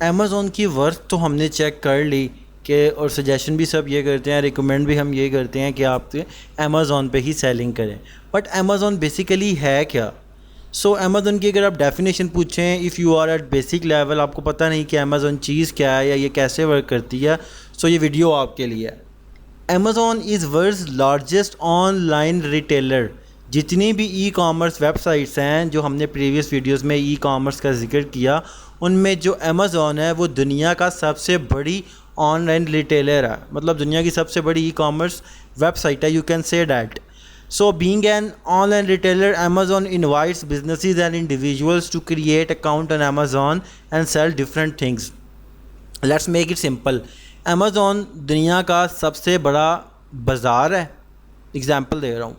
Amazon की worth तो हमने चेक कर ली कि, और सजेशन भी सब ये करते हैं, रिकमेंड भी हम ये करते हैं कि आप अमेज़ॉन पे ही सेलिंग करें। बट अमेज़ॉन बेसिकली है क्या? सो अमेज़ॉन की अगर आप डेफिनेशन पूछें, if you are at basic level, आपको पता नहीं कि अमेज़ॉन चीज़ क्या है या ये कैसे वर्क करती है, सो ये वीडियो आपके लिए है। Amazon is world's largest online retailer. जितनी भी ई कॉमर्स वेबसाइट्स हैं जो हमने प्रीवियस वीडियोस में ई कॉमर्स का जिक्र किया, उनमें जो अमेज़ॉन है वो दुनिया का सबसे बड़ी ऑनलाइन रिटेलर है, मतलब दुनिया की सबसे बड़ी ई कॉमर्स वेबसाइट है, you can say that. So being an online retailer, Amazon invites businesses and individuals to create account on Amazon and sell different things. Let's make it simple. Amazon दुनिया का सबसे बड़ा बाज़ार है। Example दे रहा हूँ।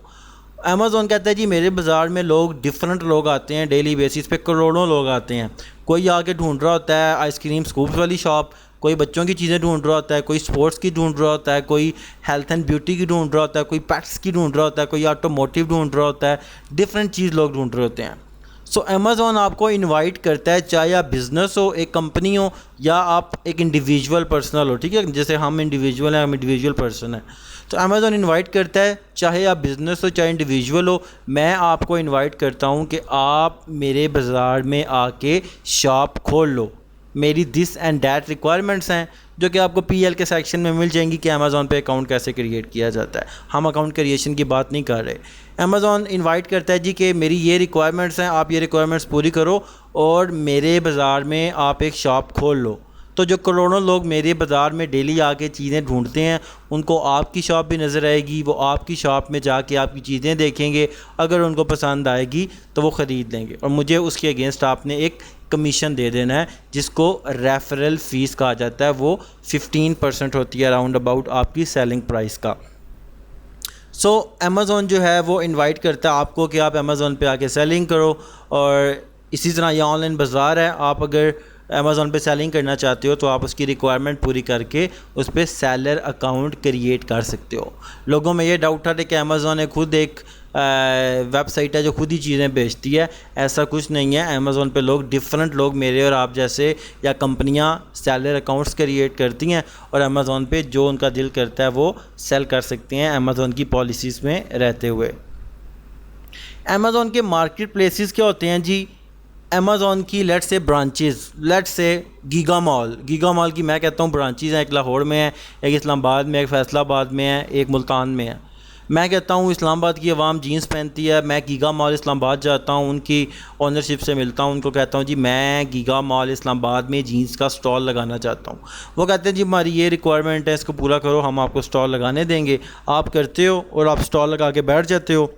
Amazon कहता है जी मेरे बाज़ार में डिफरेंट लोग आते हैं, डेली बेसिस पे करोड़ों लोग आते हैं। कोई आके ढूंढ रहा होता है आइसक्रीम स्कूप्स वाली शॉप, कोई बच्चों की चीज़ें ढूंढ रहा होता है, कोई स्पोर्ट्स की ढूंढ रहा होता है, कोई हेल्थ एंड ब्यूटी की ढूंढ रहा होता है, कोई पेट्स की ढूंढ रहा होता है, कोई ऑटोमोटिव ढूंढ रहा होता है, डिफरेंट चीज़ लोग ढूंढ रहे होते हैं। सो अमेज़ॉन आपको इनवाइट करता है, चाहे आप बिज़नेस हो, एक कंपनी हो, या आप एक इंडिविजुअल पर्सनल हो, ठीक है, जैसे हम इंडिविजुअल हैं, हम इंडिविजुअल पर्सन हैं। तो अमेज़ॉन इनवाइट करता है, चाहे आप बिज़नेस हो चाहे इंडिविजुअल हो, मैं आपको इनवाइट करता हूँ कि आप मेरे बाज़ार में आके शॉप खोल लो। मेरी दिस एंड डैट रिक्वायरमेंट्स हैं जो कि आपको पीएल के सेक्शन में मिल जाएंगी कि अमेज़ॉन पे अकाउंट कैसे क्रिएट किया जाता है। हम अकाउंट क्रिएशन की बात नहीं कर रहे। अमेज़ॉन इनवाइट करता है जी कि मेरी ये रिक्वायरमेंट्स हैं, आप ये रिक्वायरमेंट्स पूरी करो और मेरे बाज़ार में आप एक शॉप खोल लो। तो जो करोड़ों लोग मेरे बाज़ार में डेली आके चीज़ें ढूंढते हैं, उनको आपकी शॉप भी नज़र आएगी, वो आपकी शॉप में जाके आपकी चीज़ें देखेंगे, अगर उनको पसंद आएगी तो वो ख़रीद लेंगे और मुझे उसके अगेंस्ट आपने एक कमीशन दे देना है, जिसको रेफरल फ़ीस कहा जाता है। वो 15% होती है अराउंड अबाउट आपकी सेलिंग प्राइस का। सो अमेज़ॉन जो है वो इनवाइट करता है आपको कि आप अमेज़ॉन पे आके सेलिंग करो। और इसी तरह यह ऑनलाइन बाज़ार है, आप अगर अमेज़ॉन पे सेलिंग करना चाहते हो तो आप उसकी रिक्वायरमेंट पूरी करके उस पर सेलर अकाउंट क्रिएट कर सकते हो। लोगों में ये डाउट था कि अमेज़ॉन ने खुद एक वेबसाइट है जो खुद ही चीज़ें बेचती है। ऐसा कुछ नहीं है। अमेज़ॉन पे डिफरेंट लोग मेरे और आप जैसे या कंपनियां सेलर अकाउंट्स क्रिएट करती हैं और अमेज़ॉन पे जो उनका दिल करता है वो सेल कर सकते हैं अमेज़ॉन की पॉलिसीज़ में रहते हुए। अमेज़ॉन के मार्केट प्लेसेस क्या होते हैं जी? अमेज़ॉन की let's say branches, let's say giga mall की मैं कहता हूँ ब्रांचेस हैं। एक लाहौर में है, एक इस्लामाबाद में, एक फैसलाबाद में है, एक मुल्तान में है। मैं कहता हूँ इस्लामाबाद की आवाम जीन्स पहनती है, मैं गीगा मॉल इस्लामाबाद जाता हूँ, उनकी ओनरशिप से मिलता हूँ, उनको कहता हूँ जी मैं गीगा मॉल इस्लामाबाद में जीन्स का स्टॉल लगाना चाहता हूँ। वो कहते हैं जी हमारी ये रिक्वायरमेंट है, इसको पूरा करो, हम आपको स्टॉल लगाने देंगे। आप करते हो और आप स्टॉल लगा के बैठ जाते हो।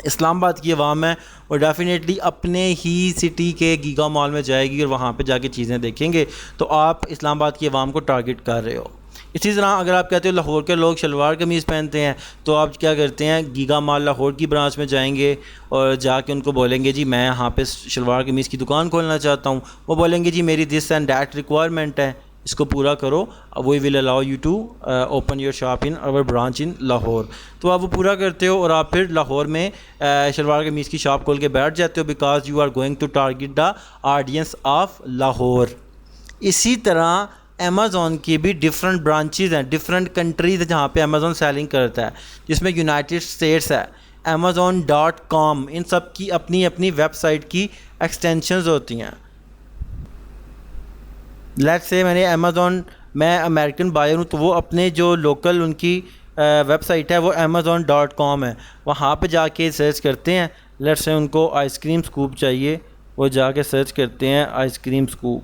इस्लामाबाद की आवाम है और डेफ़िनेटली अपने ही सिटी के गीगा मॉल में जाएगी और वहाँ पे जाके चीज़ें देखेंगे, तो आप इस्लामाबाद की आवाम को टारगेट कर रहे हो। इसी तरह अगर आप कहते हो लाहौर के लोग शलवार कमीज़ पहनते हैं, तो आप क्या करते हैं, गीगा मॉल लाहौर की ब्रांच में जाएंगे और जाके उनको बोलेंगे जी मैं यहाँ पे शलवार कमीज़ की दुकान खोलना चाहता हूँ। वो बोलेंगे जी मेरी दिस एंड डैट रिक्वायरमेंट है, इसको पूरा करो, we will allow you to open your shop in our branch in Lahore. तो आप वो पूरा करते हो और आप फिर लाहौर में शलवार कमीज़ की शॉप खोल के बैठ जाते हो, because you are going to target the audience of Lahore. इसी तरह अमेज़ॉन की भी डिफरेंट ब्रांचेज़ हैं, डिफरेंट कंट्रीज़ जहाँ पे अमेज़ॉन सेलिंग करता है, जिसमें यूनाइटेड स्टेट्स है, amazon.com, इन सब की अपनी अपनी वेबसाइट की एक्सटेंशंस होती हैं। लेट्स से मैं अमेरिकन बायर हूँ, तो वो अपने जो लोकल उनकी वेबसाइट है वो amazon.com है, वहाँ पे जाके सर्च करते हैं। लेट्स से उनको आइसक्रीम स्कूप चाहिए, वो जाके सर्च करते हैं आइसक्रीम स्कूप,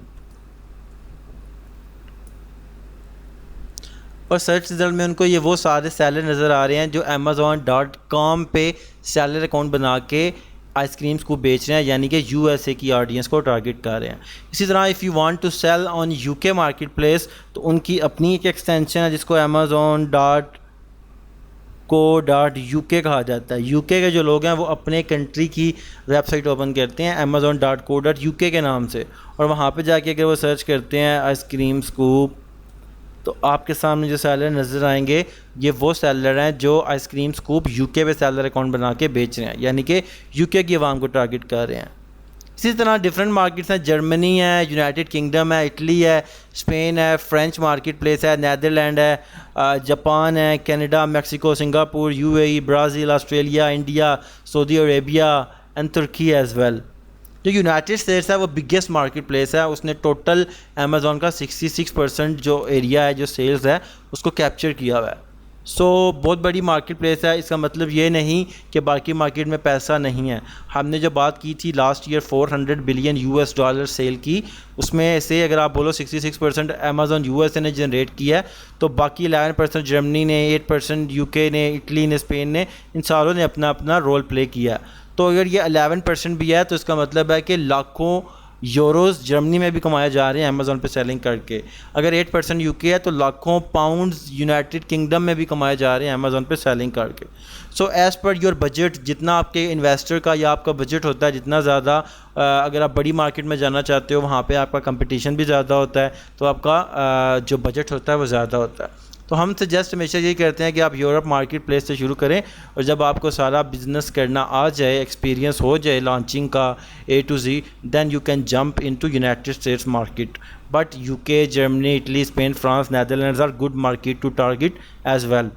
और सर्च रिजल्ट में उनको ये वो सारे सेलर नज़र आ रहे हैं जो amazon.com पे सेलर अकाउंट बना के आइसक्रीम्स को बेच रहे हैं, यानी कि यूएसए की ऑडियंस को टारगेट कर रहे हैं। इसी तरह if you want to sell on UK market place, तो उनकी अपनी एक एक्सटेंशन है जिसको amazon.co.uk कहा जाता है। यूके के जो लोग हैं वो अपने कंट्री की वेबसाइट ओपन करते हैं amazon.co.uk के नाम से, और वहाँ पे जाके अगर वो सर्च करते हैं आइसक्रीम स्कूप, तो आपके सामने जो सेलर नज़र आएंगे ये वो सेलर हैं जो आइसक्रीम स्कूप यूके पे सेलर अकाउंट बना के बेच रहे हैं, यानी कि यूके की आवाम को टारगेट कर रहे हैं। इसी तरह डिफरेंट मार्केट्स हैं, जर्मनी है, यूनाइटेड किंगडम है, इटली है, स्पेन है, फ्रेंच मार्केट प्लेस है, नैदरलैंड है, जापान है, Canada, Mexico, Singapore, UAE, Brazil, Australia, India, Saudi Arabia and Turkey as well. जो यूनाइटेड स्टेट्स है वो बिगेस्ट मार्केट प्लेस है, उसने टोटल अमेज़ॉन का 66% जो एरिया है, जो सेल्स है, उसको कैप्चर किया हुआ है। सो बहुत बड़ी मार्केट प्लेस है। इसका मतलब ये नहीं कि बाकी मार्केट में पैसा नहीं है। हमने जो बात की थी लास्ट ईयर $400 बिलियन सेल की, उसमें से अगर आप बोलो 66% अमेज़ॉन यूएसए ने जनरेट किया है, तो बाकी 11% जर्मनी ने, 8% यूके ने, इटली ने, स्पेन ने, इन सारों ने अपना अपना रोल प्ले किया। तो अगर ये 11% भी है तो इसका मतलब है कि लाखों यूरोज़ जर्मनी में भी कमाए जा रहे हैं अमेज़ॉन पे सेलिंग करके। अगर 8% यूके है तो लाखों पाउंड्स यूनाइटेड किंगडम में भी कमाए जा रहे हैं अमेज़ॉन पे सेलिंग करके। So as per your budget, जितना आपके इन्वेस्टर का या आपका बजट होता है, जितना ज़्यादा अगर आप बड़ी मार्केट में जाना चाहते हो, वहाँ पे आपका कंपटीशन भी ज़्यादा होता है, तो आपका जो बजट होता है वो ज़्यादा होता है। तो हम सजेस्ट हमेशा यही करते हैं कि आप यूरोप मार्केट प्लेस से शुरू करें, और जब आपको सारा बिज़नेस करना आ जाए, एक्सपीरियंस हो जाए लॉन्चिंग का A to Z, then you can jump into United States market. But UK, Germany, Italy, Spain, France, Netherlands are good market to target as well.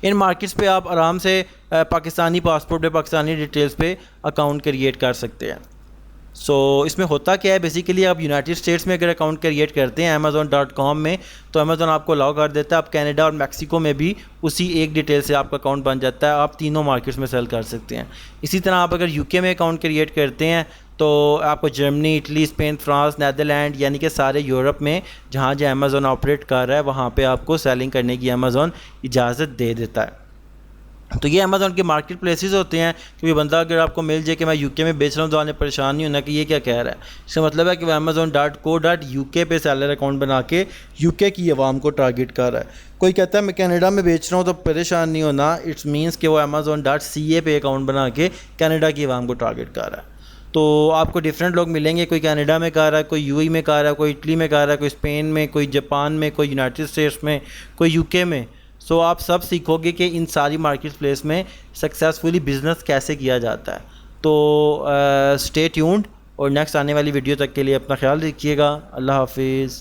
इन मार्केट्स पे आप आराम से पाकिस्तानी पासपोर्ट पे, पाकिस्तानी डिटेल्स पे अकाउंट क्रिएट कर सकते हैं। सो इसमें होता क्या है, बेसिकली आप यूनाइटेड स्टेट्स में अगर अकाउंट क्रिएट करते हैं Amazon.com में, तो अमेज़ॉन आपको अलाउ कर देता है। आप कनाडा और मैक्सिको में भी उसी एक डिटेल से आपका अकाउंट बन जाता है, आप तीनों मार्केट्स में सेल कर सकते हैं। इसी तरह आप अगर यूके में अकाउंट क्रिएट करते हैं तो आपको Germany, Italy, Spain, France, Netherlands, यानी कि सारे यूरोप में जहाँ जहाँ अमेज़ॉन ऑपरेट कर रहा है वहाँ पर आपको सेलिंग करने की अमेज़ॉन इजाज़त दे देता है। तो ये अमेज़ॉन के मार्केट प्लेसेस होते हैं। क्योंकि बंदा अगर आपको मिल जाए कि मैं यूके में बेच रहा हूँ, तो आपने परेशान नहीं होना कि ये क्या कह रहा है। इसका मतलब है कि वह Amazon.co.uk पे सेलर अकाउंट बना के यूके की आवाम को टारगेट कर रहा है। कोई कहता है मैं कनाडा में बेच रहा हूँ, तो परेशान नहीं होना, इट्स मीन्स कि वो Amazon.ca पे अकाउंट बना के कनाडा की आवाम को टारगेट कर रहा है। तो आपको डिफरेंट लोग मिलेंगे, कोई कनाडा में कर रहा है, कोई यूएई में कर रहा है, कोई इटली में कर रहा है, कोई स्पेन में, कोई जापान में, कोई यूनाइटेड स्टेट्स में, कोई यूके में। सो आप सब सीखोगे कि इन सारी मार्केट प्लेस में सक्सेसफुली बिज़नेस कैसे किया जाता है। तो स्टे ट्यून्ड, और नेक्स्ट आने वाली वीडियो तक के लिए अपना ख्याल रखिएगा। अल्लाह हाफिज़।